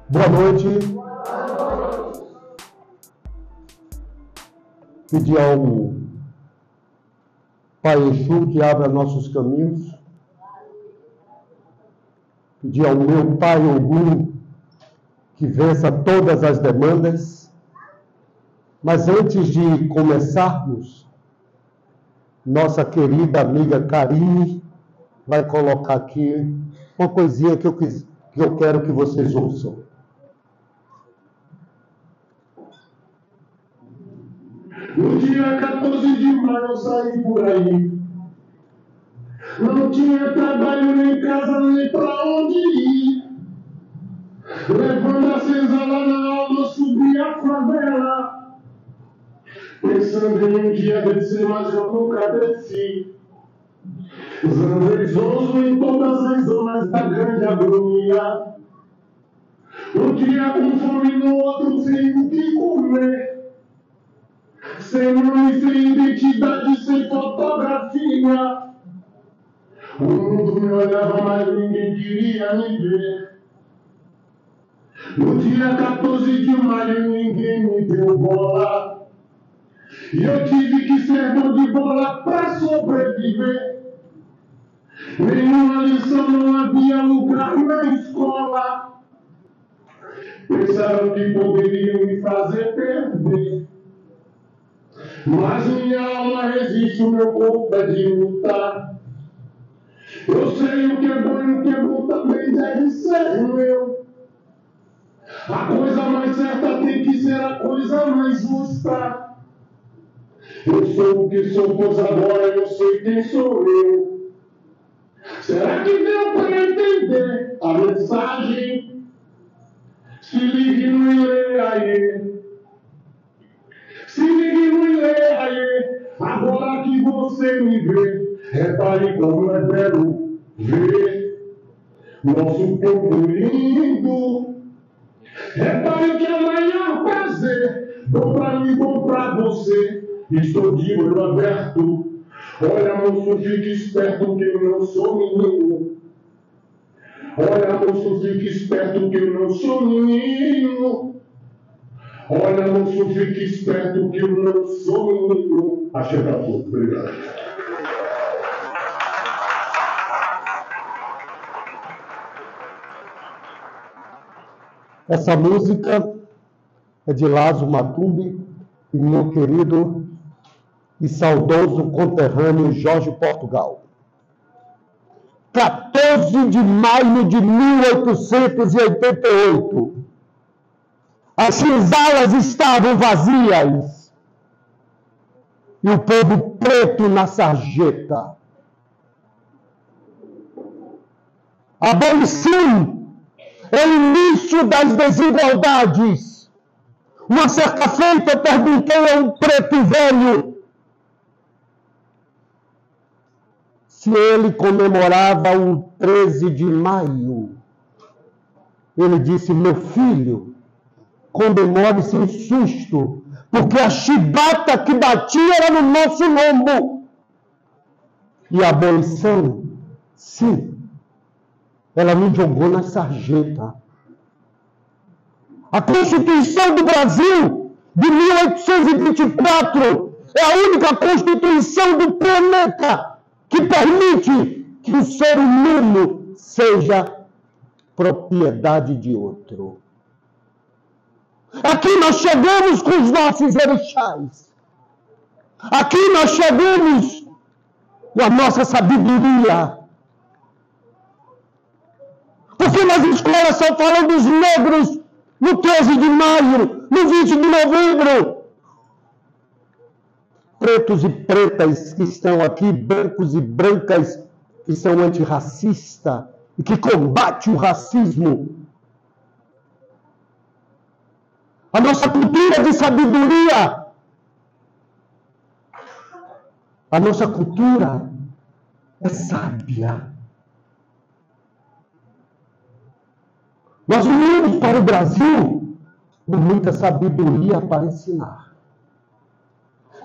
Boa noite. Pedir ao Pai Exu que abra nossos caminhos. Pedir ao meu Pai Ogum que vença todas as demandas. Mas antes de começarmos, nossa querida amiga Karine vai colocar aqui uma coisinha que eu quero que vocês ouçam. No dia 14 de maio eu saí por aí. Não tinha trabalho, nem casa, nem pra onde ir. Levando a senzala na alma, subi a favela. Pensando em um dia descer, mas eu nunca desci. Zanzei zonzo em todas as zonas da grande agonia. Um dia com fome, no outro sem o que comer. Sem nome, sem identidade, sem fotografia. O mundo me olhava, mas ninguém queria me ver. No dia 14 de maio ninguém me deu bola. E eu tive que ser bom de bola pra sobreviver. Nenhuma lição, não havia lugar na escola. Pensaram que poderiam me fazer perder. Mas minha alma resiste, o meu corpo é de lutar. Eu sei o que é bom e o que é bom também deve ser meu. A coisa mais certa tem que ser a coisa mais justa. Eu sou o que sou, pois agora eu sei quem sou eu. Será que deu para entender a mensagem? Se ligue no ilê aí. Se ligue no ilê aí. Agora que você me vê, repare como é belo ver nosso povo lindo. Repare que é o maior prazer, bom pra mim, bom pra você. Estou de olho aberto. Olha, moço, fique esperto que eu não sou menino. Olha, moço, fique esperto que eu não sou menino. Olha, moço, fique esperto que eu não sou menino. Achei da foto, obrigado. Essa música é de Lázaro Matumbi e meu querido e saudoso conterrâneo Jorge Portugal. 14 de maio de 1888. As senzalas estavam vazias e o povo preto na sarjeta. A abolição é o início das desigualdades. Uma certa feita eu perguntei a um preto velho se ele comemorava o 13 de maio. Ele disse: meu filho, comemore sem susto, porque a chibata que batia era no nosso lombo. E a abolição, sim, ela nos jogou na sarjeta. A Constituição do Brasil, de 1824, é a única Constituição do planeta que permite que o ser humano seja propriedade de outro. Aqui nós chegamos com os nossos orixás. Aqui nós chegamos com a nossa sabedoria. Porque nas escolas só falam dos negros no 13 de maio, no 20 de novembro. Pretos e pretas que estão aqui, brancos e brancas que são antirracistas e que combatem o racismo. A nossa cultura de sabedoria. A nossa cultura é sábia. Nós viemos para o Brasil com muita sabedoria para ensinar.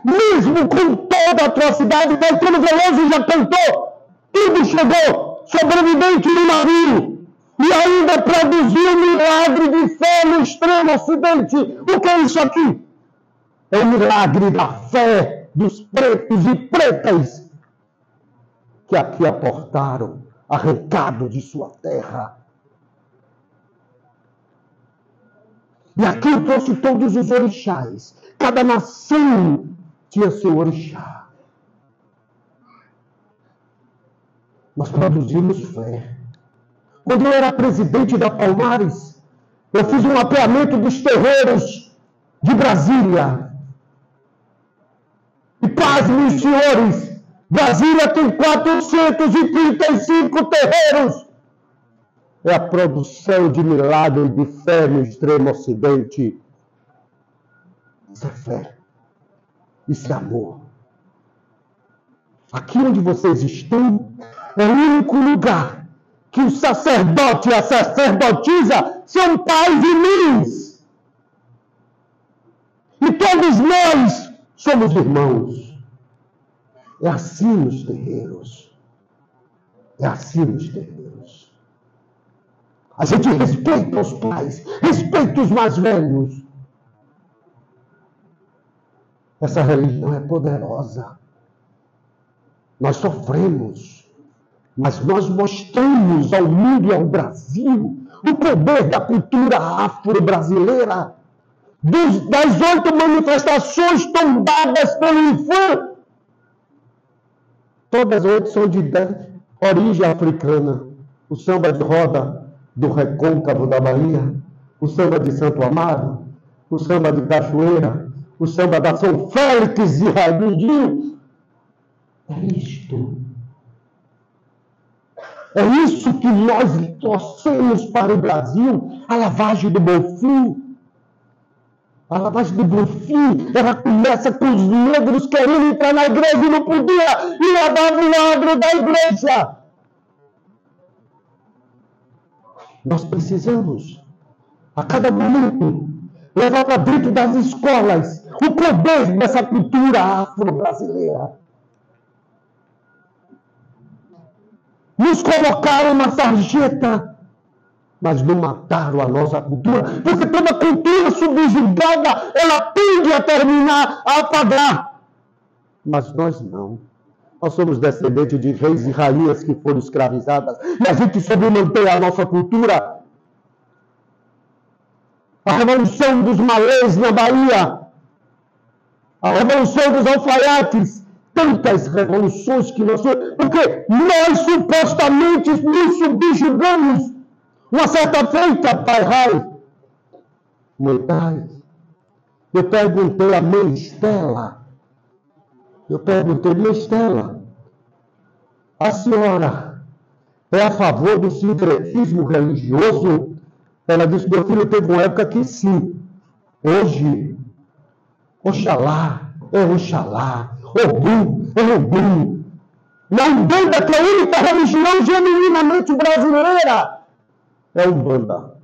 Mesmo com toda a atrocidade, Caetano Veloso já cantou, tudo chegou, sobrevivente no navio. E ainda produziu um milagre de fé no extremo ocidente. O que é isso aqui? É o milagre da fé dos pretos e pretas que aqui aportaram, arrancado de sua terra. E aqui eu trouxe todos os orixás. Cada nação tinha seu orixá. Nós produzimos fé. Quando eu era presidente da Palmares, eu fiz um mapeamento dos terreiros de Brasília. E pasmem, senhores, Brasília tem 435 terreiros. É a produção de milagre de fé no extremo ocidente. Isso é fé. Isso é amor. Aqui onde vocês estão é o único lugar que o sacerdote e a sacerdotisa são pais e mães. E todos nós somos irmãos. É assim nos terreiros. É assim nos terreiros. A gente respeita os pais, respeita os mais velhos. Essa religião é poderosa. Nós sofremos. Mas nós mostramos ao mundo e ao Brasil o poder da cultura afro-brasileira, das 8 manifestações tombadas pelo IFAM. Todas as 8 são de origem africana. O samba de roda do Recôncavo da Bahia, o samba de Santo Amaro, o samba de Cachoeira, o samba da São Félix e Raimundinho. É isto. É isso que nós trouxemos para o Brasil, a lavagem do Bonfim. A lavagem do Bonfim, ela começa com os negros querendo entrar na igreja e não podia, e lavar o lado da igreja. Nós precisamos, a cada momento, levar para dentro das escolas o poder dessa cultura afro-brasileira. Nos colocaram na sarjeta, mas não mataram a nossa cultura, porque toda cultura subjugada, ela tende a terminar, a apagar. Mas nós não. Nós somos descendentes de reis e rainhas que foram escravizadas, e a gente soube manter a nossa cultura. A revolução dos malês na Bahia, a revolução dos alfaiates, tantas revoluções que nós somos, porque nós supostamente nos subjugamos. Uma certa feita, pai Rai, mãe Rai, eu perguntei à mãe Estela, mãe Estela, a senhora é a favor do sincretismo religioso? Ela disse, meu filho, teve uma época que sim. Hoje, Oxalá, Ogum, é Ogum. Na Umbanda, que é a única religião genuinamente brasileira, é Umbanda.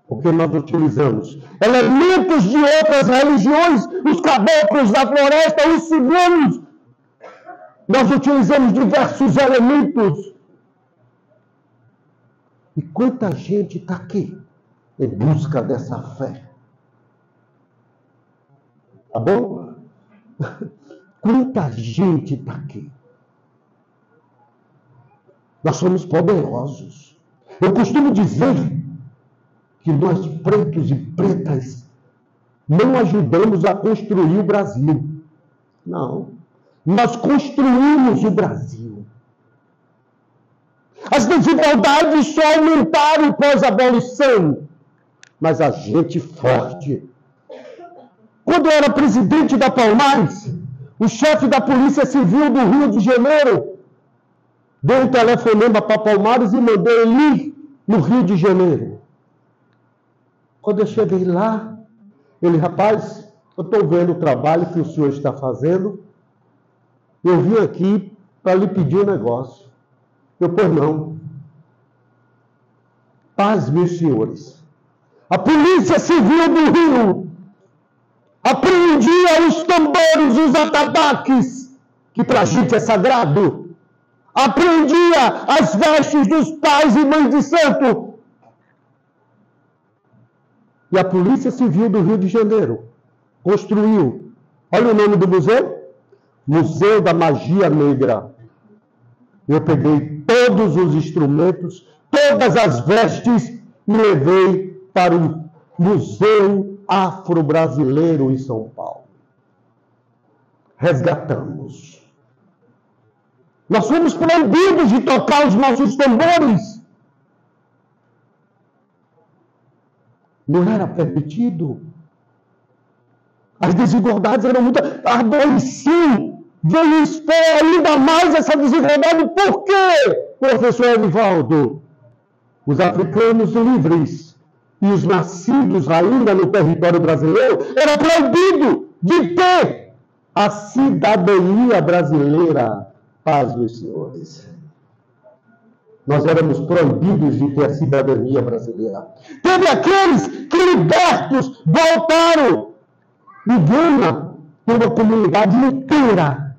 Porque nós utilizamos elementos de outras religiões, os caboclos da floresta, os ciganos. Nós utilizamos diversos elementos. E quanta gente está aqui em busca dessa fé. Tá bom? Quanta gente está aqui. Nós somos poderosos. Eu costumo dizer que nós, pretos e pretas, não ajudamos a construir o Brasil. Não. Nós construímos o Brasil. As desigualdades só aumentaram pós-abolição. Mas a gente forte. Quando eu era presidente da Palmares, o chefe da Polícia Civil do Rio de Janeiro deu um telefonema para Palmares e mandou ele ir no Rio de Janeiro. Quando eu cheguei lá, ele, rapaz, eu estou vendo o trabalho que o senhor está fazendo, eu vim aqui para lhe pedir um negócio. Eu, pois não. Paz, meus senhores. A Polícia Civil do Rio apreendia os tambores, os atabaques, que para a gente é sagrado. apreendia as vestes dos pais e mães de santo. E a Polícia Civil do Rio de Janeiro construiu, olha o nome do museu, Museu da Magia Negra. Eu peguei todos os instrumentos, todas as vestes e levei para o Museu Afro-Brasileiro em São Paulo. Resgatamos. Nós fomos proibidos de tocar os nossos tambores. Não era permitido. As desigualdades eram muito... A abolição veio expor ainda mais essa desigualdade. Por quê, professor Edivaldo? Os africanos livres e os nascidos ainda no território brasileiro era proibido de ter a cidadania brasileira. Paz, meus senhores. Nós éramos proibidos de ter a cidadania brasileira. Teve aqueles que, libertos, voltaram. Em Gana, tem uma comunidade inteira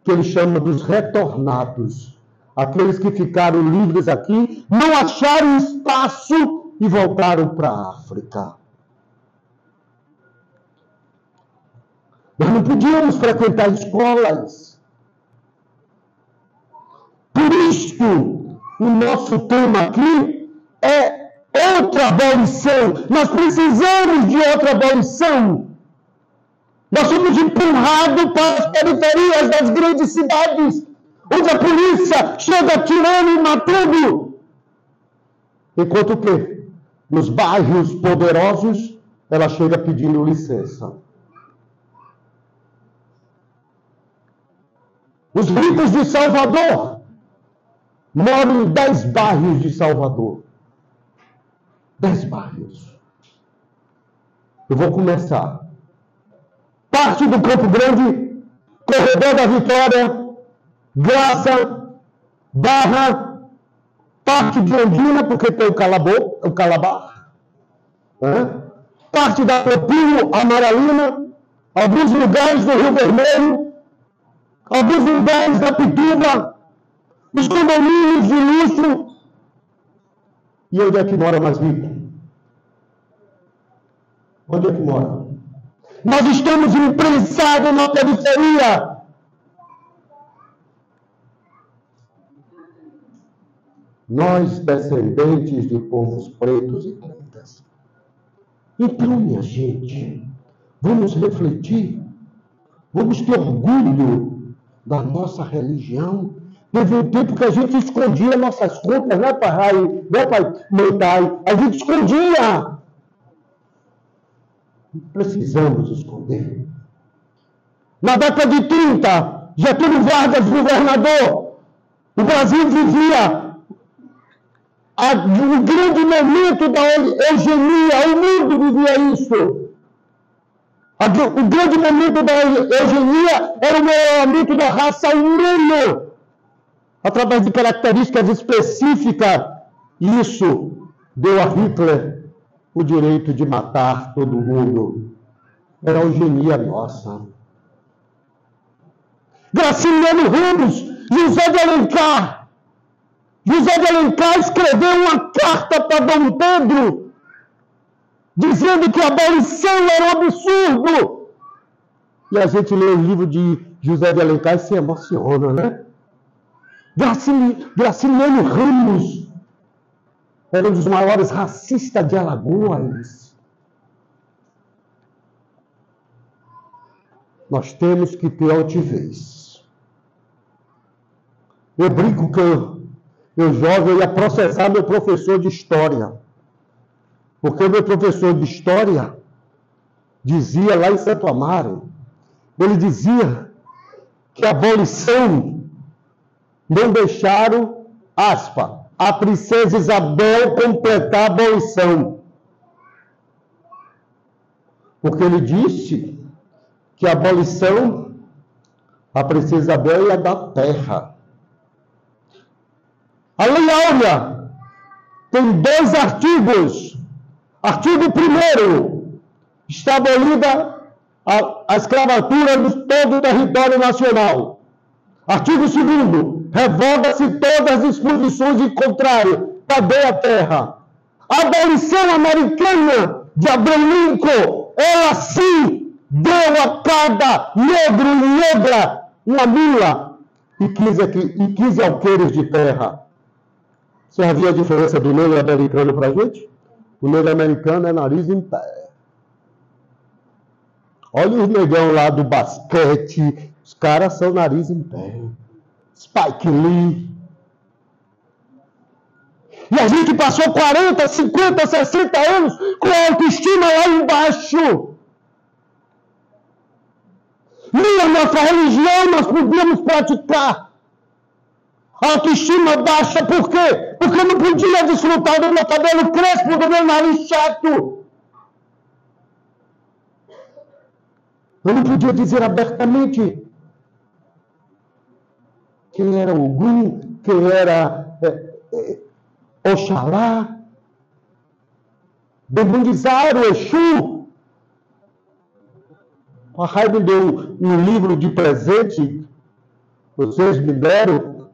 que ele chama dos retornados. Aqueles que ficaram livres aqui, não acharam espaço e voltaram para a África. Nós não podíamos frequentar escolas. Por isto, o nosso tema aqui é outra abolição. Nós precisamos de outra abolição. Nós somos empurrados para as periferias das grandes cidades, onde a polícia chega atirando e matando. Enquanto que, nos bairros poderosos, ela chega pedindo licença. Os ricos de Salvador moram em 10 bairros de Salvador. 10 bairros. Eu vou começar. Parte do Campo Grande, Corredor da Vitória, Graça, Barra, parte de Ondina, porque tem o Calabar, né? Parte da Copinho, Amaralina, alguns lugares do Rio Vermelho, alguns lugares da Pituba, os condomínios de luxo. E onde é que mora mais rico? Onde é que mora? Nós estamos imprensados na periferia. Nós, descendentes de povos pretos e pretas. Então, minha gente, vamos refletir. Vamos ter orgulho da nossa religião. Teve um tempo que a gente escondia nossas contas, né, pai? Né, pai? Meu pai? A gente escondia. Precisamos esconder. Na década de 30, Getúlio Vargas, governador, o Brasil vivia o grande momento da eugenia, o mundo vivia isso. O grande momento da eugenia era o melhoramento da raça humana, através de características específicas. Isso deu a Hitler o direito de matar todo mundo. Era a eugenia nossa. Graciliano Ramos, José de Alencar. José de Alencar escreveu uma carta para Dom Pedro, dizendo que a abolição era um absurdo. E a gente lê o livro de José de Alencar e se emociona, né? Graciliano Ramos era um dos maiores racistas de Alagoas. Nós temos que ter altivez. Eu brinco que eu jovem ia processar meu professor de história. Porque o meu professor de história dizia lá em Santo Amaro, ele dizia que a abolição não deixaram, aspa, a princesa Isabel completar a abolição. Porque ele disse que a abolição, a princesa Isabel ia dar terra. A Lei Áurea tem 2 artigos. Artigo 1º, está abolida a escravatura de todo o território nacional. Artigo 2º. Revoga-se todas as disposições em contrário. Cadê a terra? A abolição americana de Abraham Lincoln, ela sim deu a cada negro e negra uma mula e 15 alqueires de terra. Você já viu a diferença do negro americano para a gente? O negro americano é nariz em pé. Olha os negão lá do basquete, os caras são nariz em pé. Spike Lee. E a gente passou 40, 50, 60 anos com a autoestima lá embaixo. Nem a nossa religião nós podíamos praticar. A autoestima baixa, por quê? Porque eu não podia desfrutar do meu cabelo crespo, do meu nariz chato. Eu não podia dizer abertamente quem era Ogum, quem era Oxalá, demonizar o Exu. A Raiva me deu um livro de presente, vocês me deram.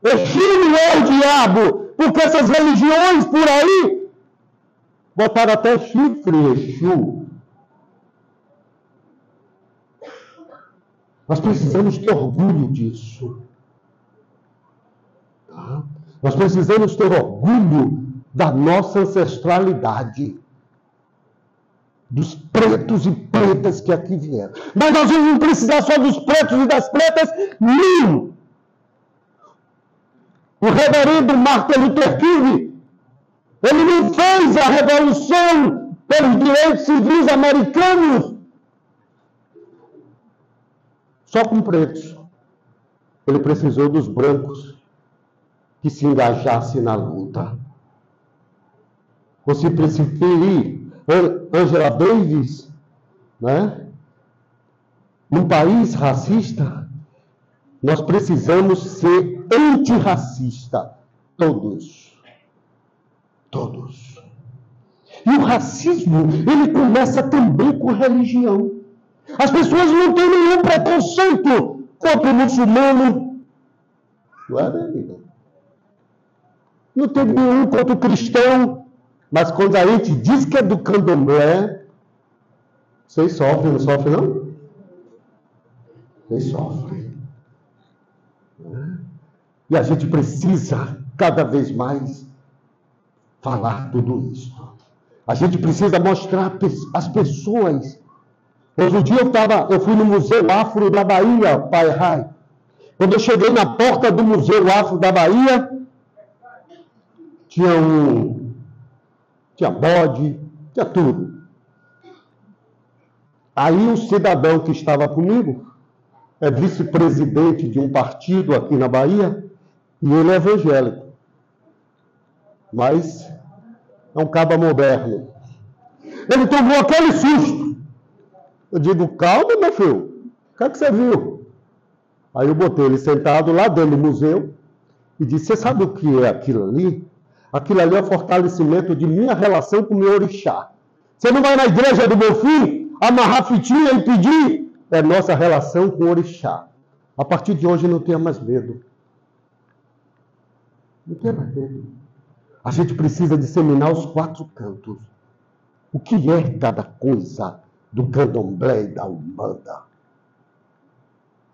Exu não é o diabo, porque essas religiões por aí botaram até chifre Exu. Nós precisamos ter orgulho disso. Tá? Nós precisamos ter orgulho da nossa ancestralidade. Dos pretos e pretas que aqui vieram. Mas nós não precisar só dos pretos e das pretas, não! O reverendo Martin Luther King, ele não fez a revolução pelos direitos civis americanos só com pretos. Ele precisou dos brancos que se engajassem na luta. Você preferir Angela Davis, né? Num país racista, nós precisamos ser antirracista. Todos. Todos. E o racismo, ele começa também com religião. As pessoas não têm nenhum preconceito contra o muçulmano. Não tem nenhum contra o cristão. Mas quando a gente diz que é do candomblé, vocês sofrem, não sofrem não? Vocês sofrem. E a gente precisa, cada vez mais, falar tudo isso. A gente precisa mostrar às pessoas. Outro dia eu fui no Museu Afro da Bahia, Pai Rai. Quando eu cheguei na porta do Museu Afro da Bahia, tinha bode, tinha tudo. Aí um cidadão que estava comigo, é vice-presidente de um partido aqui na Bahia, e ele é evangélico. Mas é um caba moderno. Ele tomou aquele susto. Eu digo, calma, meu filho, o que é que você viu? Aí eu botei ele sentado lá dentro do museu e disse, você sabe o que é aquilo ali? Aquilo ali é o fortalecimento de minha relação com o meu orixá. Você não vai na igreja do meu filho, amarrar fitinha e pedir? É nossa relação com o orixá. A partir de hoje não tenha mais medo. Não tenha mais medo. A gente precisa disseminar os 4 cantos. O que é cada coisa do candomblé e da umbanda?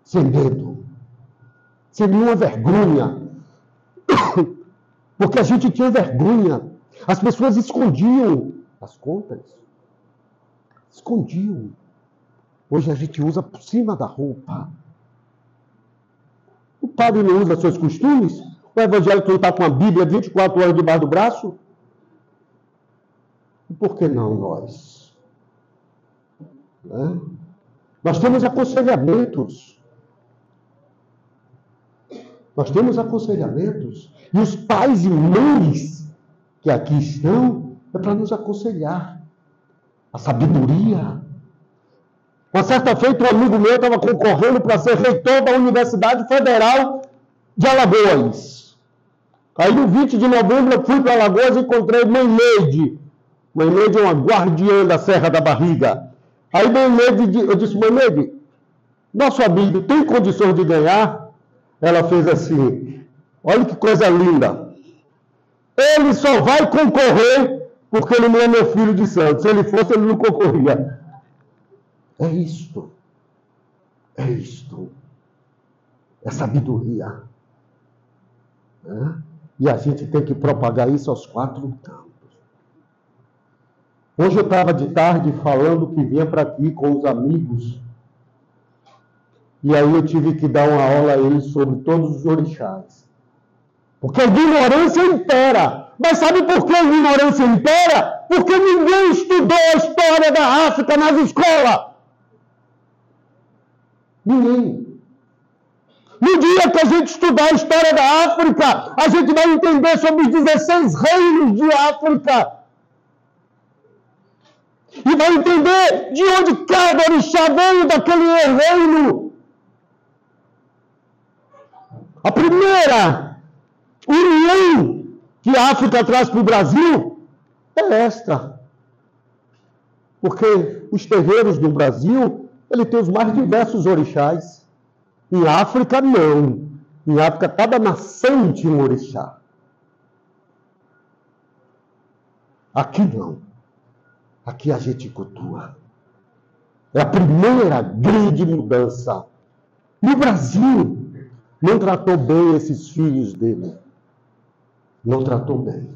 Sem medo. Sem nenhuma vergonha. Porque a gente tinha vergonha. As pessoas escondiam as contas. Escondiam. Hoje a gente usa por cima da roupa. O padre não usa seus costumes? O evangélico não está com a Bíblia 24 horas debaixo do braço? E por que não nós? Né? Nós temos aconselhamentos. Nós temos aconselhamentos. E os pais e mães que aqui estão é para nos aconselhar. A sabedoria. Uma certa feita, um amigo meu estava concorrendo para ser reitor da Universidade Federal de Alagoas. Aí, no 20 de novembro, eu fui para Alagoas e encontrei Mãe Neide. Mãe Neide é uma guardiã da Serra da Barriga. Aí, Mãe Neide, eu disse, Mãe Neide, nosso amigo tem condições de ganhar? ela fez assim, olha que coisa linda. Ele só vai concorrer porque ele não é meu filho de santo. Se ele fosse, ele não concorria. É isto. É isto. É sabedoria. E a gente tem que propagar isso aos 4 cantos. Hoje eu estava de tarde falando que vinha para aqui com os amigos. E aí eu tive que dar uma aula a eles sobre todos os orixás. Porque a ignorância impera. Mas sabe por que a ignorância impera? Porque ninguém estudou a história da África nas escolas. Ninguém. No dia que a gente estudar a história da África, a gente vai entender sobre os 16 reinos de África. E vai entender de onde cada orixá veio daquele reino. A primeira união que a África traz para o Brasil é esta. Porque os terreiros do Brasil, ele tem os mais diversos orixás. Em África, não. Em África, cada nação tinha um orixá. Aqui, não. Aqui a gente cultua. É a primeira grande mudança. E o Brasil não tratou bem esses filhos dele. Não tratou bem.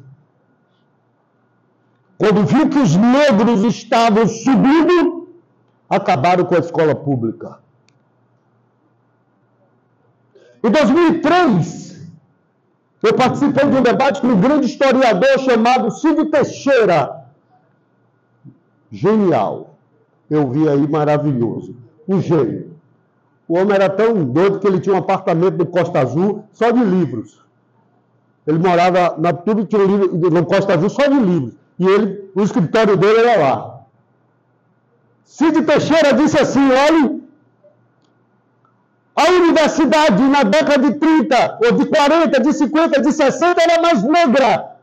Quando viu que os negros estavam subindo, acabaram com a escola pública. Em 2003, eu participei de um debate com um grande historiador chamado Cid Teixeira. Genial. Eu vi aí, maravilhoso. Um gênio. O homem era tão doido que ele tinha um apartamento no Costa Azul só de livros. Ele morava na tudo tinha um livro no Costa Azul só de livros. E o escritório dele era lá. Cid Teixeira disse assim, olha, a universidade na década de 30, ou de 40, de 50, de 60 era mais negra.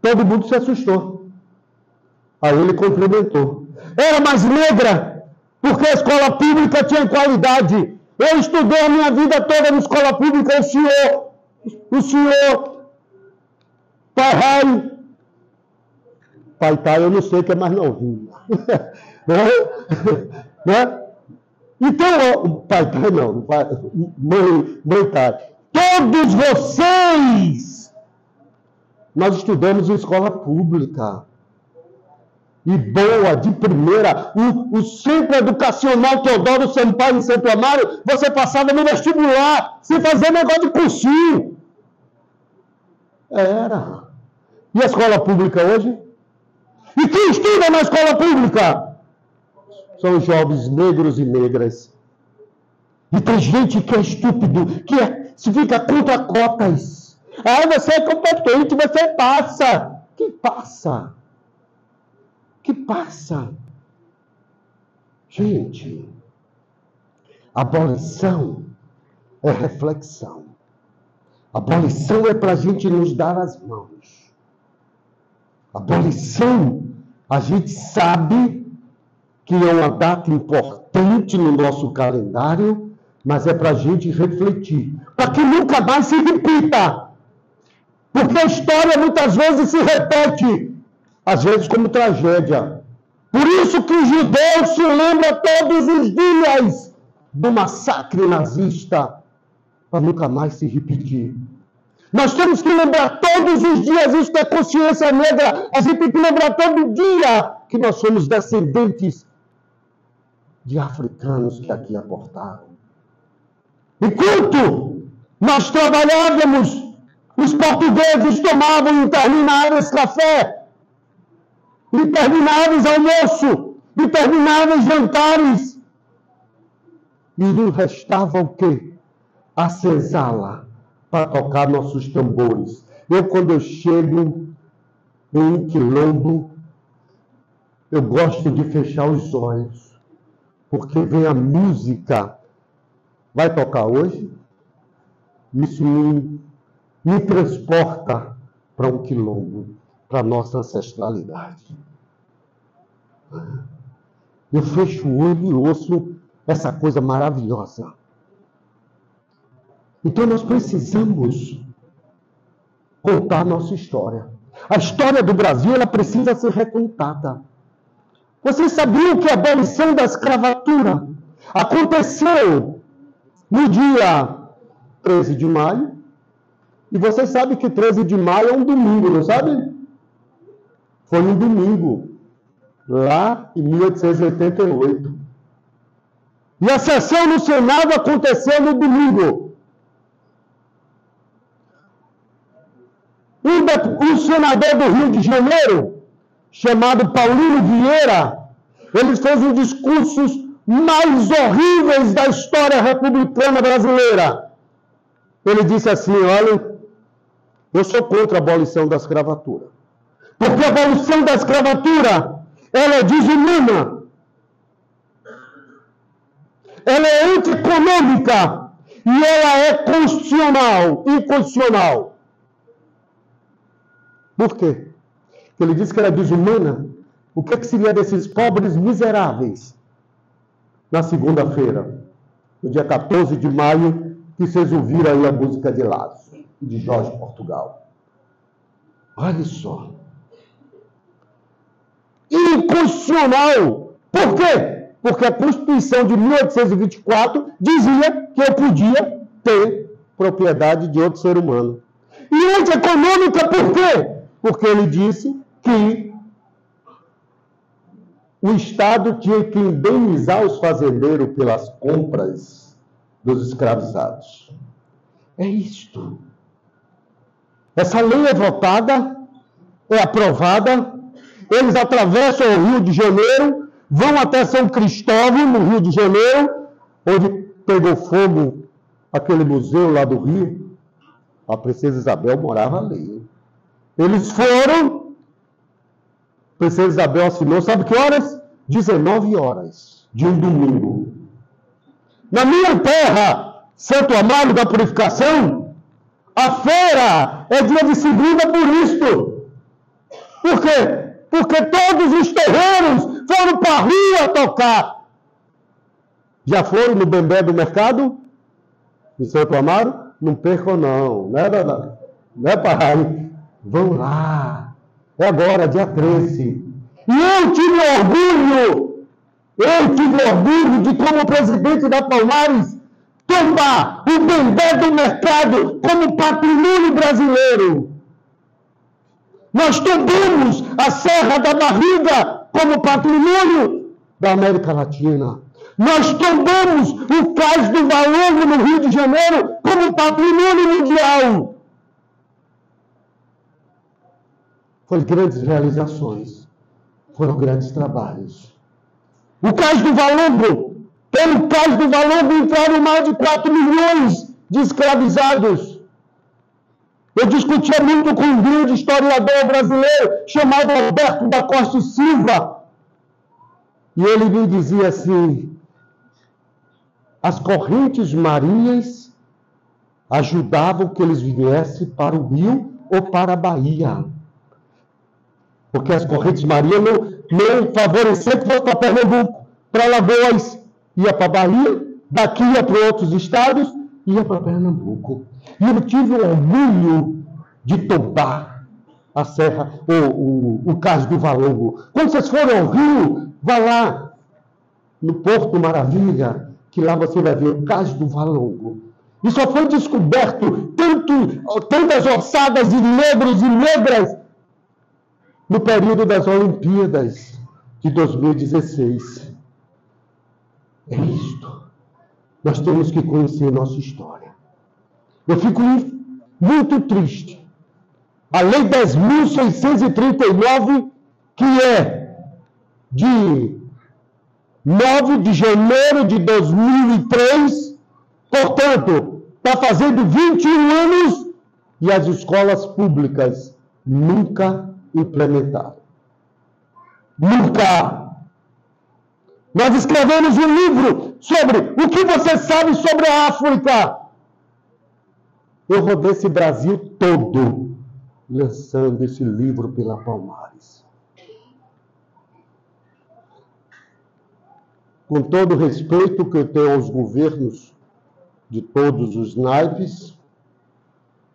Todo mundo se assustou. Aí ele complementou. Era mais negra, porque a escola pública tinha qualidade. Eu estudei a minha vida toda na escola pública, o senhor Pai, eu não sei que é mais novinho. Né? Então, pai, não, mãe, todos vocês, nós estudamos em escola pública. E boa, de primeira, o Centro Educacional Teodoro Sampaio em Santo Amaro, você passava no vestibular, sem fazer negócio de cursinho. Era. E a escola pública hoje? E quem estuda na escola pública? São os jovens negros e negras. E tem gente que é estúpido, se fica contra cotas. Ah, você é competente, você passa. Que passa? Que passa? Gente, abolição é reflexão. Abolição é para a gente nos dar as mãos. Abolição, a gente sabe que é uma data importante no nosso calendário, mas é para a gente refletir, para que nunca mais se repita. Porque a história muitas vezes se repete, às vezes como tragédia. Por isso que o judeu se lembra todos os dias do massacre nazista, para nunca mais se repetir. Nós temos que lembrar todos os dias, isso é consciência negra, a gente tem que lembrar todo dia que nós somos descendentes de africanos que aqui aportaram. Enquanto nós trabalhávamos, os portugueses tomavam intermináveis café, intermináveis almoço, intermináveis jantares. E não restava o quê? A senzala para tocar nossos tambores. Quando eu chego em um quilombo, eu gosto de fechar os olhos, porque vem a música. Vai tocar hoje? Isso me transporta para um quilombo, para a nossa ancestralidade. Eu fecho o olho e ouço essa coisa maravilhosa. Então nós precisamos contar a nossa história. A história do Brasil, ela precisa ser recontada. Vocês sabiam que a abolição da escravatura aconteceu no dia 13 de maio? E vocês sabem que 13 de maio é um domingo, não sabe? Foi um domingo, lá em 1888. E a sessão no Senado aconteceu no domingo. Um senador do Rio de Janeiro, chamado Paulino Vieira, ele fez um dos discursos mais horríveis da história republicana brasileira. Ele disse assim: olha, eu sou contra a abolição da escravatura. Porque a abolição da escravatura, ela é desumana. Ela é antieconômica e ela é inconstitucional. Por quê? Porque ele disse que era desumana. O que seria desses pobres miseráveis? Na segunda-feira, no dia 14 de maio, que vocês ouviram aí a música de Lazo, de Jorge Portugal. Olha só. Inconstitucional. Por quê? Porque a Constituição de 1824 dizia que eu podia ter propriedade de outro ser humano. E antieconômica por quê? Porque ele disse que o Estado tinha que indenizar os fazendeiros pelas compras dos escravizados. É isto. Essa lei é votada, é aprovada, eles atravessam o Rio de Janeiro, vão até São Cristóvão, no Rio de Janeiro, onde pegou fogo aquele museu lá do Rio. A princesa Isabel morava ali. Eles foram, a princesa Isabel assinou, sabe que horas? 19 horas, de um domingo. Na minha terra, Santo Amaro da Purificação, a feira é dia de segunda por isto. Por quê? Porque todos os terreiros foram para a rua tocar. Já foram no Bembé do Mercado? Em Santo Amaro? Não percam não. Não é para aí. Vão lá. É agora, dia 13. E eu tive orgulho de, como presidente da Palmares, tomar o Bembé do Mercado como patrimônio brasileiro. Nós tombamos a Serra da Barriga como patrimônio da América Latina. Nós tombamos o Cais do Valongo no Rio de Janeiro como patrimônio mundial. Foram grandes realizações. Foram grandes trabalhos. O Cais do Valongo, pelo Cais do Valongo entraram mais de 4 milhões de escravizados. Eu discutia muito com um grande historiador brasileiro chamado Alberto da Costa e Silva. E ele me dizia assim: as correntes marinhas ajudavam que eles viessem para o Rio ou para a Bahia. Porque as correntes marinhas não favoreciam que fosse para Pernambuco, para Alagoas, ia para a Bahia, daqui ia para outros estados, ia para Pernambuco. E eu tive o orgulho de tombar a serra, o Cais do Valongo. Quando vocês forem ao Rio, vá lá no Porto Maravilha, que lá você vai ver o Cais do Valongo. E só foi descoberto tantas ossadas de negros e negras no período das Olimpíadas de 2016. É isto. Nós temos que conhecer nossa história. Eu fico muito triste. A Lei 10.639, que é de 9 de janeiro de 2003, portanto, está fazendo 21 anos e as escolas públicas nunca implementaram. Nunca! Nós escrevemos um livro sobre o que você sabe sobre a África. Eu rodei esse Brasil todo lançando esse livro pela Palmares. Com todo o respeito que eu tenho aos governos de todos os naipes,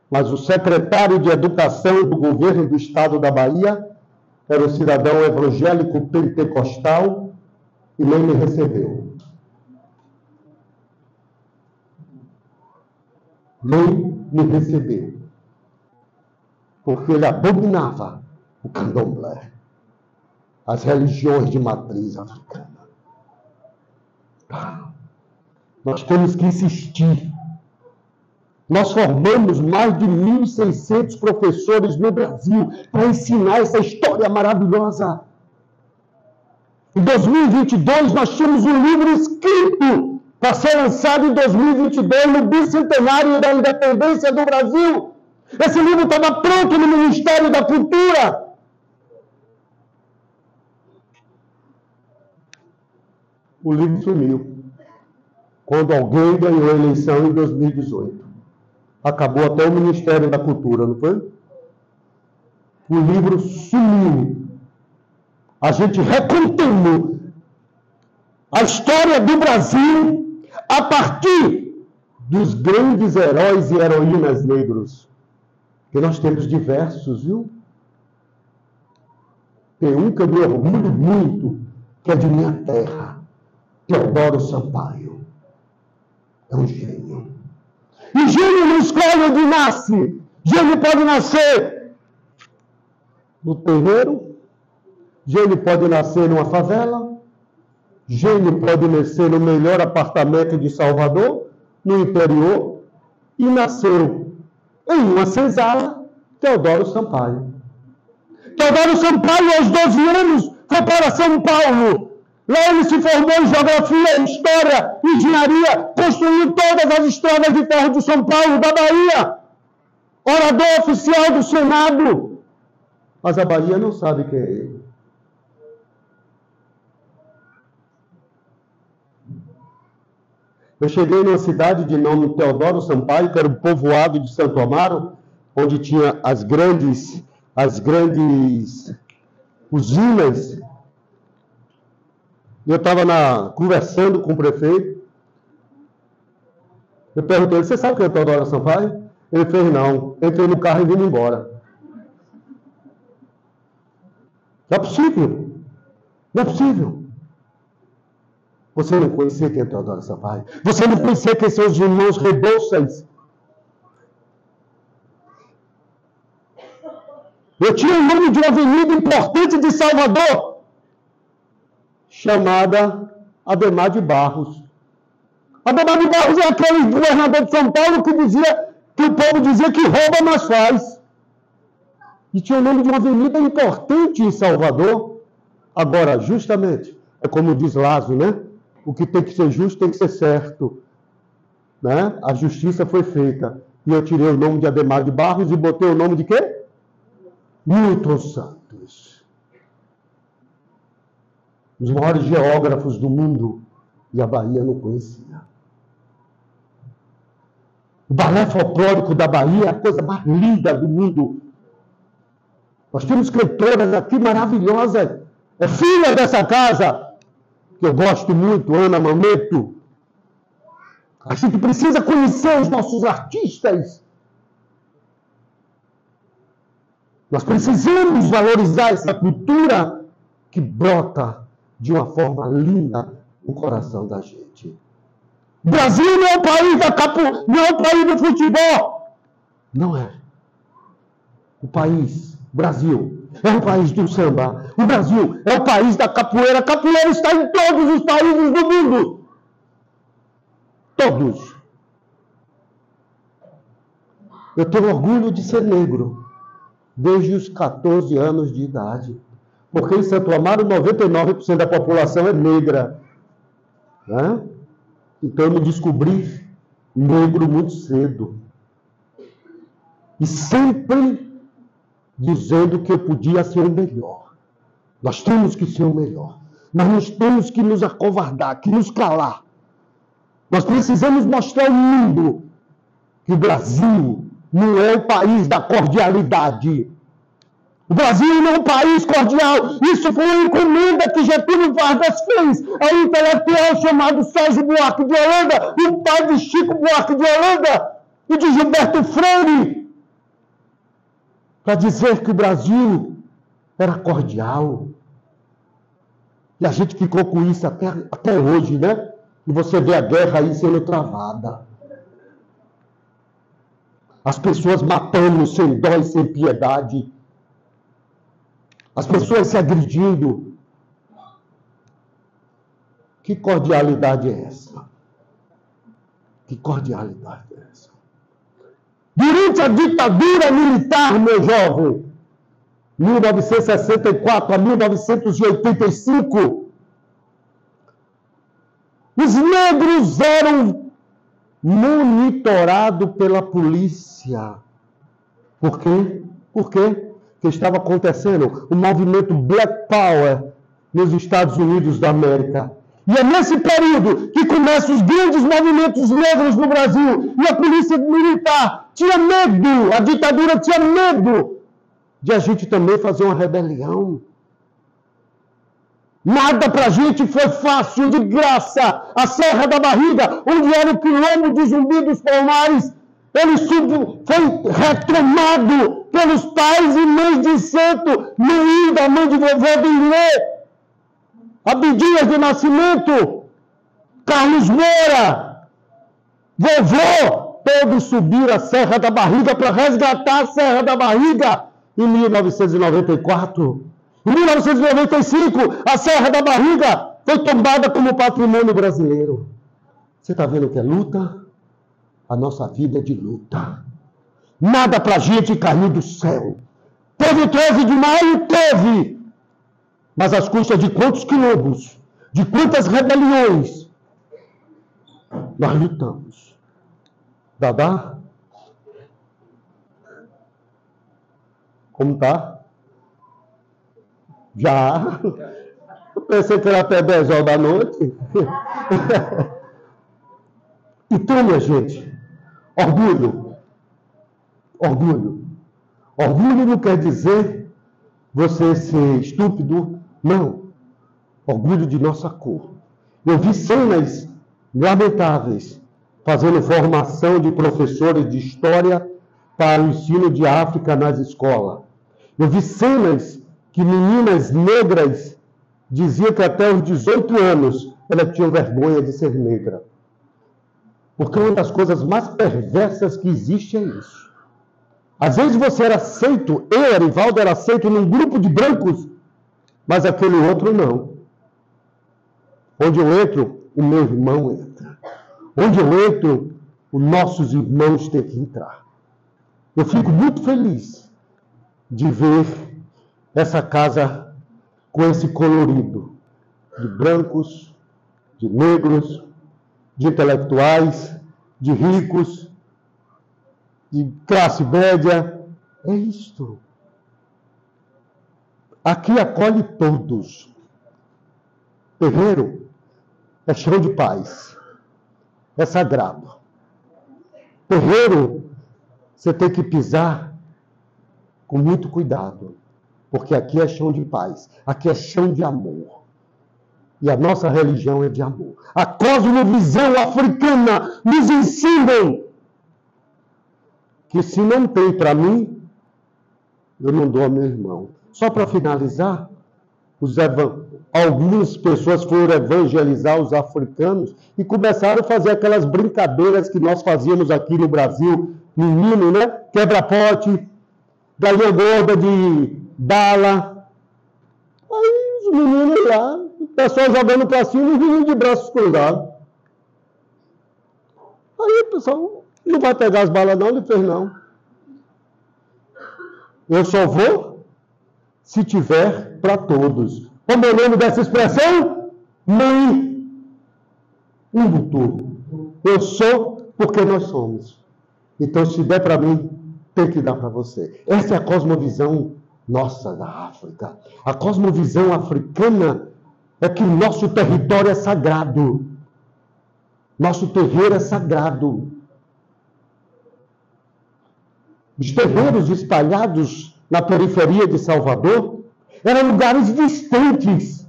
mas o secretário de Educação do governo do estado da Bahia era um cidadão evangélico pentecostal e nem me recebeu. Nem me recebeu. Porque ele abominava o candomblé, as religiões de matriz africana. Nós temos que insistir. Nós formamos mais de 1.600 professores no Brasil para ensinar essa história maravilhosa. Em 2022, nós tínhamos um livro escrito para ser lançado em 2022, no bicentenário da independência do Brasil. Esse livro estava pronto no Ministério da Cultura. O livro sumiu quando alguém ganhou a eleição em 2018. Acabou até o Ministério da Cultura, não foi? O livro sumiu. A gente recontando a história do Brasil a partir dos grandes heróis e heroínas negros. Que nós temos diversos, viu? Tem um que eu me orgulho muito, que é de minha terra, Teodoro Sampaio. É um gênio. E gênio não escolhe onde nasce. Gênio pode nascer no terreiro, gênio pode nascer numa favela, gênio pode nascer no melhor apartamento de Salvador, no interior, e nasceu em uma senzala, Teodoro Sampaio. Teodoro Sampaio, aos 12 anos, foi para São Paulo. Lá ele se formou em geografia, história, engenharia, construiu todas as estradas de ferro de São Paulo, da Bahia. Orador oficial do Senado. Mas a Bahia não sabe quem é ele. Eu cheguei numa cidade de nome Teodoro Sampaio, que era um povoado de Santo Amaro, onde tinha as grandes usinas. Eu estava conversando com o prefeito. Eu perguntei, você sabe quem é Teodoro Sampaio? Ele fez, não. Entrei no carro e vim embora. Não é possível. Não é possível. Você não conhecia quem é Teodoro Sampaio? Você não conhecia quem são os irmãos Rebouças? Eu tinha o nome de uma avenida importante de Salvador, chamada Ademar de Barros. Ademar de Barros é aquele governador de São Paulo que o povo dizia que rouba, mas faz. E tinha o nome de uma avenida importante em Salvador. Agora, justamente, é como diz Lázaro, né? O que tem que ser justo tem que ser certo. Né? A justiça foi feita. E eu tirei o nome de Ademar de Barros e botei o nome de quê? Milton Santos. Os maiores geógrafos do mundo. E a Bahia não conhecia. O balé folclórico da Bahia é a coisa mais linda do mundo. Nós temos cantoras aqui maravilhosas. É filha dessa casa, que eu gosto muito, Ana Mameto. A gente precisa conhecer os nossos artistas. Nós precisamos valorizar essa cultura que brota de uma forma linda no coração da gente. O Brasil não é o país não é o país do futebol. Não é. O Brasil, é o país do samba. O Brasil é o país da capoeira. A capoeira está em todos os países do mundo. Todos. Eu tenho orgulho de ser negro desde os 14 anos de idade. Porque em Santo Amaro, 99% da população é negra. Né? Então eu me descobri negro muito cedo. E sempre dizendo que eu podia ser o melhor. Nós temos que ser o melhor. Mas nós temos que nos acovardar, que nos calar. Nós precisamos mostrar ao mundo que o Brasil não é o país da cordialidade. O Brasil não é um país cordial. Isso foi uma encomenda que Getúlio Vargas fez a um intelectual chamado Sérgio Buarque de Holanda, o pai de Chico Buarque de Holanda e de Gilberto Freire, para dizer que o Brasil era cordial. E a gente ficou com isso até hoje, né? E você vê a guerra aí sendo travada. As pessoas matando sem dó e sem piedade. As pessoas se agredindo. Que cordialidade é essa? Que cordialidade é essa? Durante a ditadura militar, meu jovem, 1964 a 1985, os negros eram monitorados pela polícia. Por quê? Por quê? Que estava acontecendo o movimento Black Power nos Estados Unidos da América. E é nesse período que começam os grandes movimentos negros no Brasil. E a polícia militar tinha medo, a ditadura tinha medo de a gente também fazer uma rebelião. Nada para a gente foi fácil, de graça. A Serra da Barriga, onde era o quilombo de Zumbi dos Palmares, ele foi retomado pelos pais e mães de santo, Luída, mãe de vovó Bilê, Abdias de Nascimento, Carlos Moura, vovô, todos subiram a Serra da Barriga para resgatar a Serra da Barriga em 1994. Em 1995, a Serra da Barriga foi tombada como patrimônio brasileiro. Você está vendo o que é luta? A nossa vida é de luta. Nada para a gente cair do céu. Teve 13 de maio? Teve. Mas às custas de quantos quilombos? De quantas rebeliões? Nós lutamos. Dadá? Como tá? Já? Eu pensei que era até 10 horas da noite. Então, minha gente, orgulho. Orgulho. Orgulho não quer dizer você ser estúpido. Não. Orgulho de nossa cor. Eu vi cenas lamentáveis fazendo formação de professores de história para o ensino de África nas escolas. Eu vi cenas que meninas negras diziam que até os 18 anos elas tinham vergonha de ser negra. Porque uma das coisas mais perversas que existe é isso. Às vezes você era aceito, eu, Arivaldo, era aceito num grupo de brancos, mas aquele outro não. Onde eu entro, o meu irmão entra. Onde eu entro, os nossos irmãos têm que entrar. Eu fico muito feliz de ver essa casa com esse colorido de brancos, de negros, de intelectuais, de ricos, de classe média. É isto. Aqui acolhe todos. Terreiro é chão de paz. É sagrado. Terreiro, você tem que pisar com muito cuidado. Porque aqui é chão de paz. Aqui é chão de amor. E a nossa religião é de amor. A cosmovisão africana nos ensina que se não tem para mim, eu não dou ao meu irmão. Só para finalizar, algumas pessoas foram evangelizar os africanos e começaram a fazer aquelas brincadeiras que nós fazíamos aqui no Brasil, menino, né? Quebra-pote, galinha gorda de bala. Aí os meninos lá, o pessoal jogando para cima e os meninos de braços cruzados. Aí o pessoal não vai pegar as balas não, ele fez não. Eu só vou se tiver para todos. Como é o nome dessa expressão? Mãe Ubuntu. Eu sou porque nós somos. Então, se der para mim, tem que dar para você. Essa é a cosmovisão nossa da África. A cosmovisão africana é que o nosso território é sagrado. Nosso terreiro é sagrado. Os terreiros espalhados na periferia de Salvador, eram lugares distantes,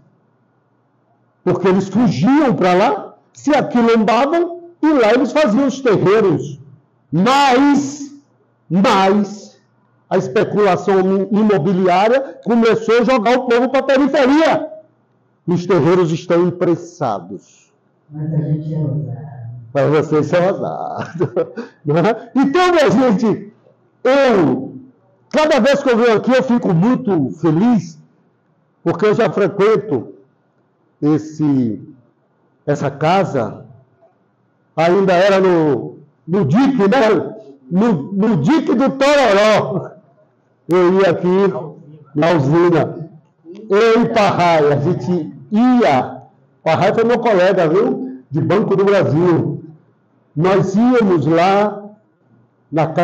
porque eles fugiam para lá, se aquilombavam e lá eles faziam os terreiros. Mas a especulação imobiliária começou a jogar o povo para a periferia. Os terreiros estão emprestados. Mas a gente é ousado. Mas vocês são ousados. Então, minha gente, cada vez que eu venho aqui, eu fico muito feliz, porque eu já frequento essa casa, ainda era no dique, né? No dique do Tororó. Eu ia aqui na usina. Eu e Parraia, a gente ia. Parraia foi meu colega, viu? De Banco do Brasil. Nós íamos lá,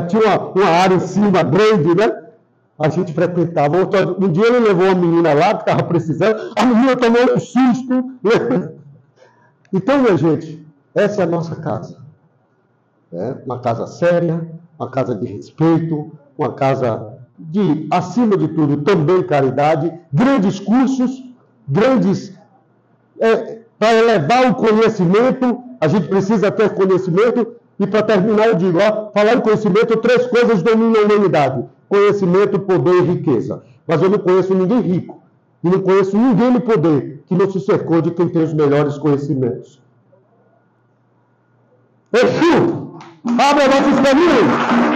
tinha uma área em cima grande, né? A gente frequentava. Um dia ele levou uma menina lá que estava precisando, a menina tomou um susto. Então, minha gente, essa é a nossa casa. Uma casa séria, uma casa de respeito, uma casa de, acima de tudo, também caridade, grandes cursos, para elevar o conhecimento, a gente precisa ter conhecimento, e para terminar eu digo, falar em conhecimento, 3 coisas dominam a humanidade: conhecimento, poder e riqueza. Mas eu não conheço ninguém rico, e não conheço ninguém no poder que não se cercou de quem tem os melhores conhecimentos. Exu, abra nossos caminhos!